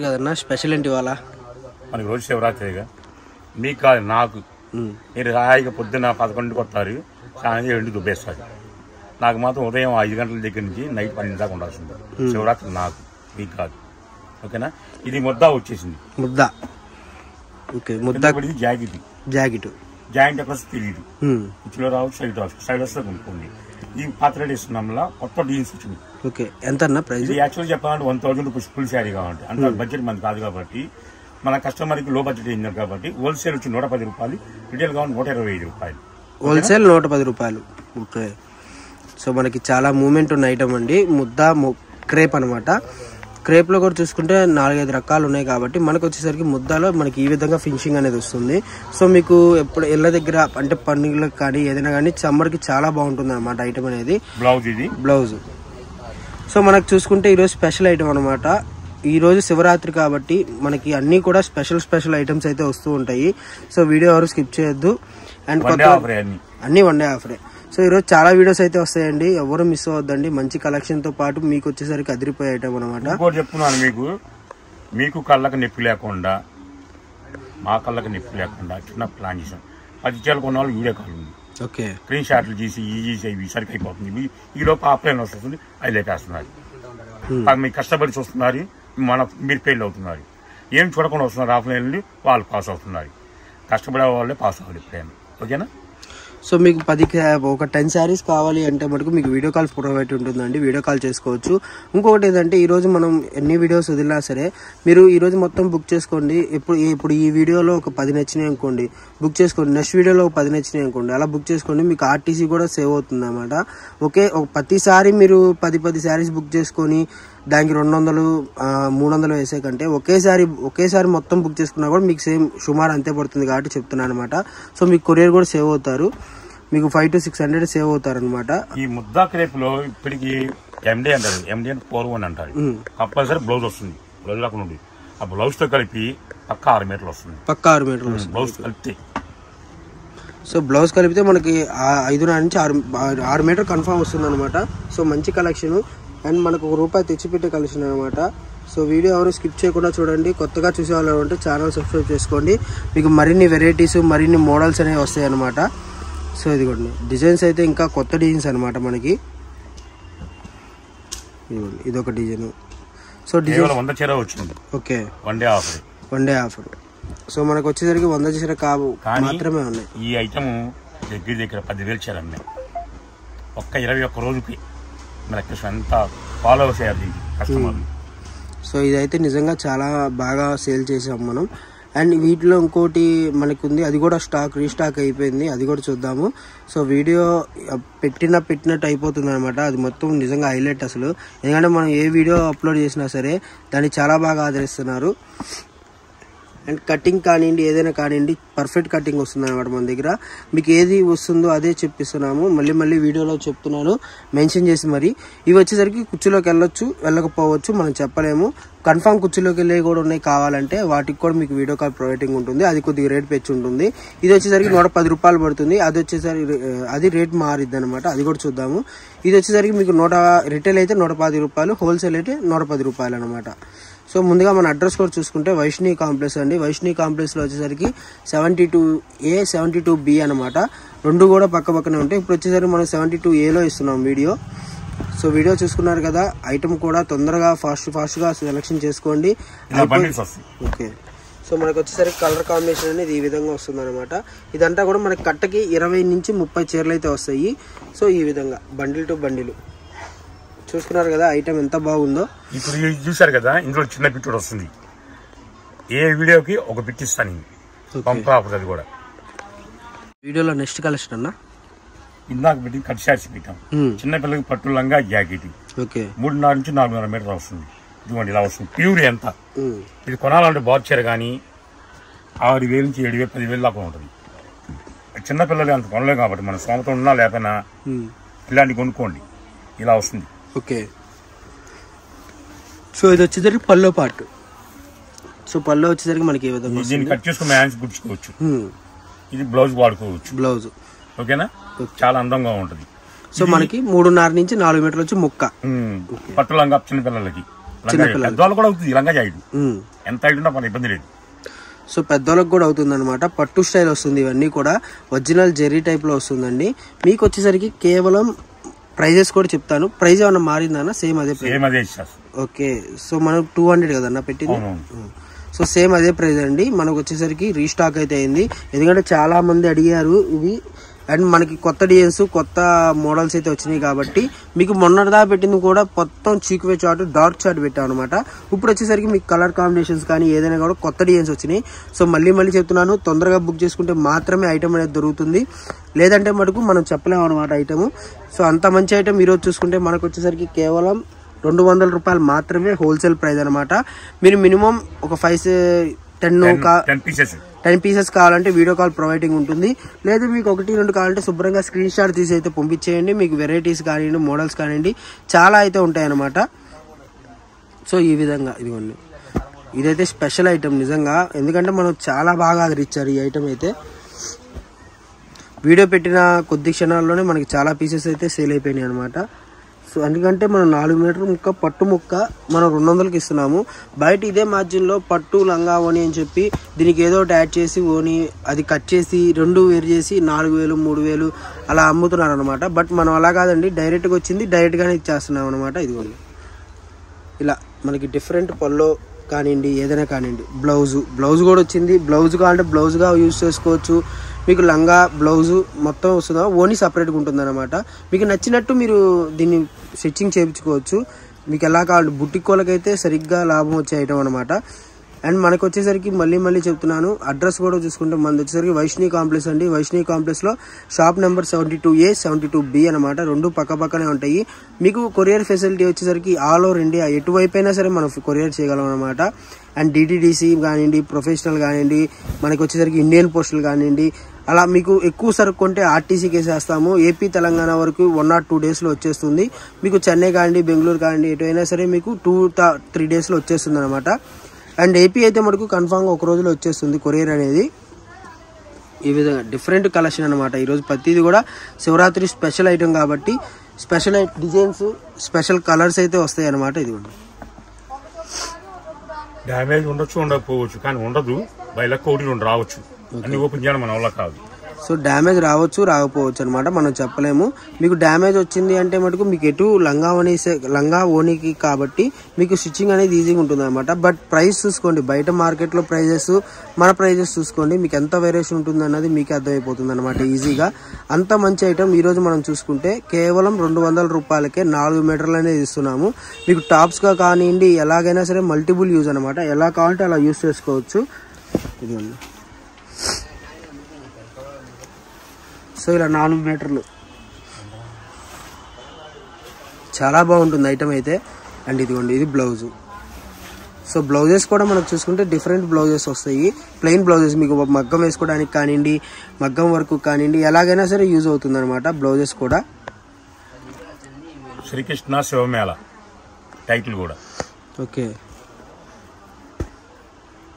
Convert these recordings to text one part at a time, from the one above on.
కదన్నా స్పెషల్ ఏంటి ఇవాళ మనకి రోజు శివరాత్రిగా మీకు కాదు నాకు మీరు హాయిగా పొద్దున్న 11కి వస్తారు సాయంత్రం 7కి దుబ్బేస్తారు నాకు మాత్రం ఉదయం 5 గంటల దగ్గర నుంచి నైట్ 12 దాకా ఉండాల్సింది శివరాత్రి నాకు మీకు కాదు ఓకేనా ఇది ముద్ద వచ్చేసింది ముద్ద ఓకే ముద్ద జాకెట్ జాకెట్ ఎక్కడ తెలియదు ఇచ్చులో రావచ్చు సైడ్ వస్తే కొనుక్కోండి ఈ పాత్ర ఇస్తున్నాంలా కొత్త డీల్స్ వచ్చింది ఓకే ఎంత అన్న ప్రైస్ యాక్చువల్ చెప్పాలంటే 1000 రూపీస్ ఫుల్ శారీ కావాలంటే అంత బడ్జెట్ మనది కాదు కాబట్టి మన కస్టమర్కి లో బడ్జెట్ అయింది కాబట్టి హోల్సేల్ వచ్చి 110 రూపాయలు రిటైల్ కావాలి 125 రూపాయలు హోల్సేల్ 110 రూపాయలు ఓకే సో మనకి చాలా మూమెంట్ ఉన్న ఐటమ్ అండి ముద్ద క్రేప్ అనమాట క్రేప్ లో కూడా చూసుకుంటే 4-5 రకాలు ఉన్నాయి కాబట్టి మనకు వచ్చేసరికి ముద్దలో మనకి ఈ విధంగా ఫినిషింగ్ అనేది వస్తుంది సో మీకు ఎప్పుడు ఇళ్ళ దగ్గర అంటే పండుగలకు కానీ ఏదైనా కానీ సమ్మర్ కి చాలా బాగుంటుంది అనమాట ఐటమ్ అనేది బ్లౌజ్ సో మనకు చూసుకుంటే ఈరోజు స్పెషల్ ఐటమ్ అనమాట ఈ రోజు శివరాత్రి కాబట్టి మనకి అన్ని కూడా స్పెషల్ ఐటమ్స్ అయితే వస్తూ ఉంటాయి సో వీడియో ఎవరు స్కిప్ చేయొద్దు అండ్ అన్ని వన్ డే ఆఫరే సో ఈరోజు చాలా వీడియోస్ అయితే వస్తాయండి ఎవరు మిస్ అవ్వద్దండి మంచి కలెక్షన్ తో పాటు మీకు వచ్చేసరికి అదిరిపోయే ఐటమ్ అనమాట చెప్తున్నాను మీకు కళ్ళకి నొప్పి లేకుండా మా కళ్ళకి నొప్పి లేకుండా చిన్న ప్లాన్ చేసాం 10 చీరలు కొన్న వాళ్ళు వీడియో కాల్ ఉంది ఓకే స్క్రీన్ షాట్లు చేసి ఇవి సరికి అయిపోతుంది ఈ లోపు ఆఫ్లైన్ వస్తుంది అది లేపేస్తున్నారు మీరు కష్టపడి చూస్తున్నారు మీరు ఫెయిల్ అవుతున్నారు ఏం చూడకుండా వస్తున్నారు ఆఫ్లైన్ వాళ్ళు పాస్ అవుతున్నారు కష్టపడే వాళ్ళే పాస్ అవ్వాలి ఎప్పుడైనా ఓకేనా సో మీకు 10 శారీస్ కావాలి అంటే మటుకు మీకు వీడియో కాల్ ప్రొవైడ్ ఉంటుందండి వీడియో కాల్ చేసుకోవచ్చు ఇంకొకటి ఏంటంటే ఈ రోజు మనం ఎన్ని వీడియోస్ వదిలినా సరే మీరు ఈ రోజు మొత్తం బుక్ చేసుకోండి ఇప్పుడు ఈ వీడియోలో ఒక 10 నచ్చినాయి అనుకోండి బుక్ చేసుకోండి నెక్స్ట్ వీడియోలో ఒక 10 నచ్చినాయి అనుకోండి అలా బుక్ చేసుకోండి మీకు ఆర్టీసీ కూడా సేవ్ అవుతుంది అనమాట ఓకే ప్రతిసారి మీరు 10 శారీస్ బుక్ చేసుకొని దానికి 200-300 వేసే కంటే ఒకేసారి మొత్తం బుక్ చేసుకున్నా కూడా మీకు సేమ్ సుమారు అంతే పడుతుంది కాబట్టి చెప్తున్నాను అనమాట సో మీకు కొరియర్ కూడా సేవ్ అవుతారు మీకు 500 to 600 సేవ్ అవుతారు అనమాట ఈ ముద్దా క్రేప్ లో ఇప్పటికి ఎండి అంటారు ఎండి అంటే 4-1 అంటారు కంపల్సరీ బ్లౌజ్ వస్తుంది బ్లౌజ్ లాగా ఉంది ఆ బ్లౌజ్ తో కలిపి పక్క 6 మీటర్లు వస్తుంది బ్లౌజ్ కలిపితే సో బ్లౌజ్ కలిపితే మనకి 5.5 నుంచి 6 మీటర్ కన్ఫర్మ్ వస్తుంది అనమాట సో మంచి కలెక్షన్ అండ్ మనకు ₹1 తెచ్చిపెట్టే కలెక్షన్ అనమాట సో వీడియో ఎవరు స్కిప్ చేయకుండా చూడండి కొత్తగా చూసేవాళ్ళు ఉంటే ఛానల్ సబ్స్క్రైబ్ చేసుకోండి మీకు మరిన్ని వెరైటీస్ మరిన్ని మోడల్స్ అనేవి వస్తాయి అనమాట సో ఇదిగోండి డిజైన్స్ అయితే ఇంకా కొత్త డిజైన్స్ అనమాట మనకి ఇదొక design so design okay one day offer so మనకు వచ్చేసరికి 100 చీర మాత్రమే ఉన్నాయి ఈ ఐటమ్ దగ్గర 10,000 చీర ఉన్నాయి ఒక్క 21 రోజుకి అంతా ఫాలో చేయాలి కస్టమర్లు సో ఇదైతే నిజంగా చాలా బాగా సేల్ చేసాం మనం అండ్ వీటిలో ఇంకోటి మనకు ఉంది అది కూడా రీస్టాక్ అయిపోయింది అది కూడా చూద్దాము సో వీడియో పెట్టినట్టు అయిపోతుంది అనమాట అది మొత్తం నిజంగా హైలైట్ అసలు ఎందుకంటే మనం ఏ వీడియో అప్లోడ్ చేసినా సరే దాన్ని చాలా బాగా ఆదరిస్తున్నారు అండ్ కటింగ్ కానివ్వండి ఏదైనా కానివ్వండి పర్ఫెక్ట్ కటింగ్ వస్తుంది అనమాట మన దగ్గర మీకు ఏది వస్తుందో అదే చెప్పిస్తున్నాము మళ్ళీ వీడియోలో చెప్తున్నాను మెన్షన్ చేసి మరి ఇవి వచ్చేసరికి కుర్చీలోకి వెళ్ళకపోవచ్చు మనం చెప్పలేము కన్ఫామ్ కుర్చీలోకి వెళ్ళే కూడా ఉన్నాయి కావాలంటే వాటికి కూడా మీకు వీడియో కాల్ ప్రొవైడింగ్ ఉంటుంది అది కొద్దిగా రేట్ పెంచి ఉంటుంది ఇది వచ్చేసరికి 110 రూపాయలు పడుతుంది అది వచ్చేసరికి అది రేట్ మారిద్ది అనమాట అది కూడా చూద్దాము ఇది వచ్చేసరికి మీకు రిటైల్ అయితే 110 రూపాయలు హోల్సేల్ అయితే 110 రూపాయలు అనమాట సో ముందుగా మన అడ్రస్ కూడా చూసుకుంటే వైష్ణవి కాంప్లెక్స్ అండి వైష్ణవి కాంప్లెక్స్ లో వచ్చేసరికి 72A 72B అనమాట రెండు కూడా పక్కనే ఉంటాయి ఇప్పుడు వచ్చేసరికి మనం 72A లో ఇస్తున్నాం వీడియో సో వీడియో చూసుకున్నారు కదా ఐటమ్ కూడా తొందరగా ఫాస్ట్ గా సెలెక్షన్ చేసుకోండి ఓకే సో మనకు వచ్చేసరికి కలర్ కాంబినేషన్ అనేది ఈ విధంగా వస్తుంది అనమాట ఇదంతా కూడా మనకి కట్టకి 20 నుంచి 30 చీరలు అయితే వస్తాయి సో ఈ విధంగా బండిల్ టు బండిల్ చూసుకున్నారు కదా ఐటమ్ ఎంత బాగుందో ఇప్పుడు చూసారు కదా ఇందులో చిన్న పిట్ కూడా వస్తుంది ఏ వీడియోకి ఒక పిట్ ఇస్తాను పంపది కూడా వీడియోలో నెక్స్ట్ కలెక్షన్ అన్న ఇందాక పెట్టి కట్ షాట్స్ పెట్టాం చిన్న పిల్లలకి పట్టు లంగా జాకెట్ 3.5 నుంచి 4.5 మీటర్ వస్తుంది ఇదిగోండి ఇలా వస్తుంది ప్యూర్ ఎంత ఇది కొనాలంటే బాగుచ్చారు కానీ 6,000 నుంచి 7,000 10,000 దాకా ఉంటుంది చిన్నపిల్లలు అంత కొనలేం కాబట్టి మన సోమతం ఉన్నా లేకపోయినా ఇలాంటి కొనుక్కోండి ఇలా వస్తుంది ఓకే సో ఇది వచ్చేసరికి పల్లో పార్ట్ సో పల్లో వచ్చేసరికి మనకి దీన్ని కట్ చేసుకుని హ్యాండ్స్ గుర్చుకోవచ్చు ఇది బ్లౌజ్ వాడుకోవచ్చు బ్లౌజ్ ఓకేనా చాలా అందంగా ఉంటది సో మనకి 3.5 నుంచి 4 మీటర్లు వచ్చి ముక్క పట్టు లంగా చిన్న పిల్లలకి పెద్దవాళ్ళు కూడా అవుతుంది లంగా జాకెట్, ఎంత హైట్ ఉన్నా మన ఇబ్బంది లేదు. సో పెద్దోళ్ళకి కూడా అవుతుంది అనమాట. పట్టు స్టైల్ వస్తుంది, ఇవన్నీ కూడా ఒరిజినల్ జెరీ టైప్ లో వస్తుందండి. మీకు వచ్చేసరికి కేవలం ప్రైజెస్ కూడా చెప్తాను. ప్రైజ్ ఏమన్నా మారిందన్న? సేమ్ అదే ప్రైస్. ఓకే, సో మనం 200 కదన్నా పెట్టింది. సో సేమ్ అదే ప్రైస్ అండి. మనకు వచ్చేసరికి రీస్టాక్ అయితే అయింది, ఎందుకంటే చాలా మంది అడిగారు ఇవి. అండ్ మనకి కొత్త డిజైన్స్ కొత్త మోడల్స్ అయితే వచ్చినాయి కాబట్టి మీకు మొన్నటిదా పెట్టింది కూడా మొత్తం చీకువే చార్ట్ డార్క్ చార్ట్ పెట్టాం అనమాట. ఇప్పుడు వచ్చేసరికి మీకు కలర్ కాంబినేషన్స్ కానీ ఏదైనా కూడా కొత్త డిజైన్స్ వచ్చినాయి. సో మళ్ళీ చెప్తున్నాను, తొందరగా బుక్ చేసుకుంటే మాత్రమే ఐటమ్ అనేది దొరుకుతుంది, లేదంటే మటుకు మనం చెప్పలేము అనమాట ఐటమ్. సో అంత మంచి ఐటమ్ ఈరోజు చూసుకుంటే మనకు వచ్చేసరికి కేవలం 200 రూపాయలు మాత్రమే హోల్సేల్ ప్రైస్ అనమాట. మీరు మినిమం ఒక 10 పీసెస్ కావాలంటే వీడియో కాల్ ప్రొవైడింగ్ ఉంటుంది, లేదు మీకు 1-2 కావాలంటే శుభ్రంగా స్క్రీన్ షాట్ తీసి అయితే పంపించేయండి. మీకు వెరైటీస్ కానివ్వండి, మోడల్స్ కానివ్వండి, చాలా అయితే ఉంటాయి అన్నమాట. సో ఈ విధంగా ఇదిగోండి, ఇదైతే స్పెషల్ ఐటమ్ నిజంగా, ఎందుకంటే మనం చాలా బాగా ఆదరించారు ఈ ఐటమ్ అయితే. వీడియో పెట్టిన కొద్ది క్షణాల్లోనే మనకి చాలా పీసెస్ అయితే సేల్ అయిపోయినాయి అనమాట. సో ఎందుకంటే మనం 4 మీటర్ ముక్క పట్టు ముక్క మనం 200కి ఇస్తున్నాము. బయట ఇదే మార్జిన్లో పట్టు లంగా ఓని అని చెప్పి దీనికి ఏదో ఒకటి యాడ్ చేసి ఓని అది కట్ చేసి 2 వేరు చేసి 4000 3000 అలా అమ్ముతున్నారు అనమాట. బట్ మనం అలా కాదండి, డైరెక్ట్గా వచ్చింది డైరెక్ట్గానే ఇచ్చేస్తున్నాం అనమాట. ఇదిగోండి ఇలా మనకి డిఫరెంట్ పల్లో కానివ్వండి, ఏదైనా కానివ్వండి. బ్లౌజ్ కూడా వచ్చింది. బ్లౌజ్ కావాలంటే బ్లౌజ్గా యూజ్ చేసుకోవచ్చు. మీకు లంగా బ్లౌజు మొత్తం వస్తుందా, ఓనీ సపరేట్గా ఉంటుంది అనమాట. మీకు నచ్చినట్టు మీరు దీన్ని స్టిచ్చింగ్ చేయించుకోవచ్చు. మీకు ఎలా కావాలి, బుట్టిక్ కోళ్ళకైతే సరిగ్గా లాభం వచ్చే ఐటమ్ అనమాట. అండ్ మనకు వచ్చేసరికి మళ్ళీ చెప్తున్నాను, అడ్రస్ కూడా చూసుకుంటే మనది వచ్చేసరికి వైష్ణవి కాంప్లెక్స్ అండి. వైష్ణవి కాంప్లెక్స్లో షాప్ నెంబర్ 72A 72B అనమాట. 2 పక్కనే ఉంటాయి. మీకు కొరియర్ ఫెసిలిటీ వచ్చేసరికి ఆల్ ఓవర్ ఇండియా ఎటువైపు అయినా సరే మనం కొరియర్ చేయగలం అనమాట. అండ్ DTDC కానివ్వండి, ప్రొఫెషనల్ కానివ్వండి, మనకి వచ్చేసరికి ఇండియన్ పోస్టల్ కానివ్వండి, అలా మీకు ఎక్కువ సరుకు కొంటే RTCకి వేసేస్తాము. ఏపీ తెలంగాణ వరకు 1 or 2 డేస్లో వచ్చేస్తుంది. మీకు చెన్నై కానివ్వండి, బెంగళూరు కానివ్వండి, ఎటు అయినా సరే మీకు 2-3 డేస్లో వచ్చేస్తుంది అనమాట. అండ్ ఏపీ అయితే మనకు కన్ఫామ్గా 1 రోజులో వచ్చేస్తుంది కొరియర్ అనేది. ఈ విధంగా డిఫరెంట్ కలెక్షన్ అనమాట. ఈరోజు ప్రతిదీ కూడా శివరాత్రి స్పెషల్ ఐటమ్ కాబట్టి స్పెషల్ డిజైన్స్, స్పెషల్ కలర్స్ అయితే వస్తాయి అనమాట. ఇది కూడా డ్యామేజ్ ఉండొచ్చు, ఉండకపోవచ్చు, కానీ ఉండదు. బయలకు 1-2 రావచ్చు, అన్ని ఓపెన్ చేయడం మన వల్ల కాదు. సో డ్యామేజ్ రావచ్చు, రాకపోవచ్చు అనమాట, మనం చెప్పలేము. మీకు డ్యామేజ్ వచ్చింది అంటే మటుకు మీకు ఎటు లంగా ఓనికి కాబట్టి మీకు స్టిచ్చింగ్ అనేది ఈజీగా ఉంటుంది అనమాట. బట్ ప్రైస్ చూసుకోండి, బయట మార్కెట్లో ప్రైజెస్ మన ప్రైజెస్ చూసుకోండి, మీకు ఎంత వేరియేషన్ ఉంటుంది అన్నది మీకు అర్థమైపోతుంది అనమాట ఈజీగా. అంత మంచి ఐటమ్ ఈరోజు మనం చూసుకుంటే కేవలం 200 రూపాయలకే 4 మీటర్లు అనేది ఇస్తున్నాము. మీకు టాప్స్గా కానివ్వండి, ఎలాగైనా సరే మల్టిపుల్ యూజ్ అనమాట, ఎలా కావాలంటే అలా యూజ్ చేసుకోవచ్చు. ఇదిగోండి, సో ఇలా 4 మీటర్లు చాలా బాగుంటుంది ఐటమ్ అయితే. అండ్ ఇదిగోండి, ఇది బ్లౌజు. సో బ్లౌజెస్ కూడా మనకు చూసుకుంటే డిఫరెంట్ బ్లౌజెస్ వస్తాయి. ప్లెయిన్ బ్లౌజెస్ మీకు మగ్గం వేసుకోవడానికి కానివ్వండి, మగ్గం వర్క్ కానివ్వండి, ఎలాగైనా సరే యూజ్ అవుతుంది అనమాట బ్లౌజెస్ కూడా. శ్రీకృష్ణ శివమేళ టైటిల్ కూడా. ఓకే,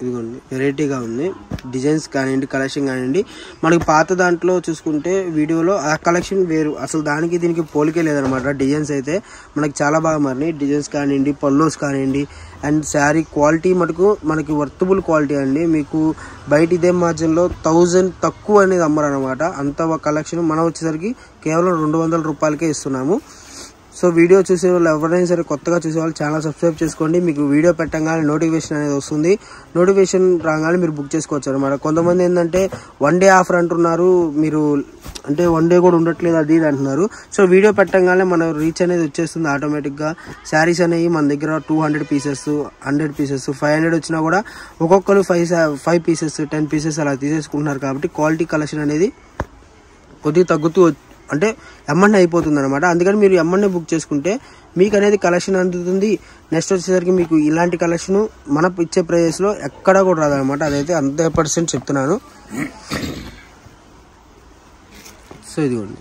ఇదిగోండి వెరైటీగా ఉంది, డిజైన్స్ కానివ్వండి, కలెక్షన్ కానివ్వండి. మనకి పాత దాంట్లో చూసుకుంటే వీడియోలో ఆ కలెక్షన్ వేరు, అసలు దానికి దీనికి పోలికే లేదనమాట. డిజైన్స్ అయితే మనకి చాలా బాగా మారినాయి, డిజైన్స్ కానివ్వండి, పల్లోస్ కానివ్వండి. అండ్ శారీ క్వాలిటీ మటుకు మనకి వర్తబుల్ క్వాలిటీ అండి. మీకు బయట ఇదే మార్జిన్లో 1000 తక్కువ అనేది అమ్మరు అనమాట. అంత కలెక్షన్ మనం వచ్చేసరికి కేవలం 200 రూపాయలకే ఇస్తున్నాము. సో వీడియో చూసే వాళ్ళు ఎవరైనా సరే కొత్తగా చూసేవాళ్ళు ఛానల్ సబ్స్క్రైబ్ చేసుకోండి. మీకు వీడియో పెట్టగానే నోటిఫికేషన్ అనేది వస్తుంది. నోటిఫికేషన్ రాగానే మీరు బుక్ చేసుకోవచ్చు అనమాట. కొంతమంది ఏంటంటే 1 డే ఆఫర్ అంటున్నారు, మీరు అంటే 1 డే కూడా ఉండట్లేదు అది ఇది అంటున్నారు. సో వీడియో పెట్టగానే మన రీచ్ అనేది వచ్చేస్తుంది ఆటోమేటిక్గా. శారీస్ అనేవి మన దగ్గర 200 పీసెస్, 100 పీసెస్, 500 వచ్చినా కూడా ఒక్కొక్కరు 5 పీసెస్, 10 పీసెస్ అలా తీసేసుకుంటున్నారు. కాబట్టి క్వాలిటీ కలెక్షన్ అనేది కొద్దిగా తగ్గుతూ అంటే ఎమ్మన్నే అయిపోతుంది అనమాట. అందుకని మీరు ఎమ్మన్నే బుక్ చేసుకుంటే మీకు అనేది కలెక్షన్ అందుతుంది. నెక్స్ట్ వచ్చేసరికి మీకు ఇలాంటి కలెక్షన్ మన ఇచ్చే ప్రైజెస్లో ఎక్కడా కూడా రాదనమాట. అదైతే 100% చెప్తున్నాను. సో ఇదిగోండి,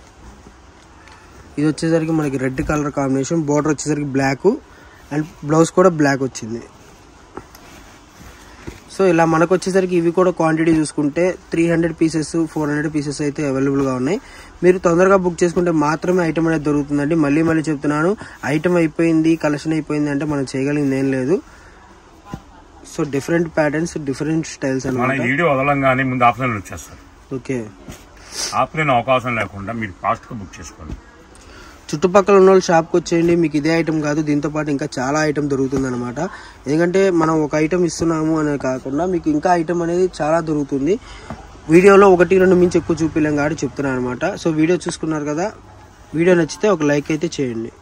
ఇది వచ్చేసరికి మనకి రెడ్ కలర్ కాంబినేషన్, బోర్డర్ వచ్చేసరికి బ్లాక్ అండ్ బ్లౌజ్ కూడా బ్లాక్ వచ్చింది. సో ఇలా మనకు వచ్చేసరికి ఇవి కూడా క్వాంటిటీ చూసుకుంటే 300 పీసెస్ 400 పీసెస్ అయితే అవైలబుల్గా ఉన్నాయి. మీరు తొందరగా బుక్ చేసుకుంటే మాత్రమే ఐటమ్ అనేది దొరుకుతుందండి. మళ్ళీ చెప్తున్నాను, ఐటమ్ అయిపోయింది, కలెక్షన్ అయిపోయింది అంటే మనం చేయగలిగింది ఏం లేదు. So different patterns, different styles అన్నమాట. వీడియో వదలంగానే ముందు ఆఫ్లైన్ వచ్చేస్తారు. ఓకే, ఆఫ్లైన్ అవకాశం లేకుండా మీరు ఫాస్ట్గా బుక్ చేసుకోండి. చుట్టుపక్కల ఉన్న వాళ్ళు షాప్కి వచ్చేయండి. మీకు ఇదే ఐటమ్ కాదు, దీంతో పాటు ఇంకా చాలా ఐటమ్ దొరుకుతుంది అనమాట. ఎందుకంటే మనం ఒక ఐటమ్ ఇస్తున్నాము అనే కాకుండా మీకు ఇంకా ఐటమ్ అనేది చాలా దొరుకుతుంది. వీడియోలో 1-2 మించి ఎక్కువ చూపించలేం కాబట్టి చెప్తున్నాను అనమాట. సో వీడియో చూసుకున్నారు కదా, వీడియో నచ్చితే ఒక లైక్ అయితే చేయండి.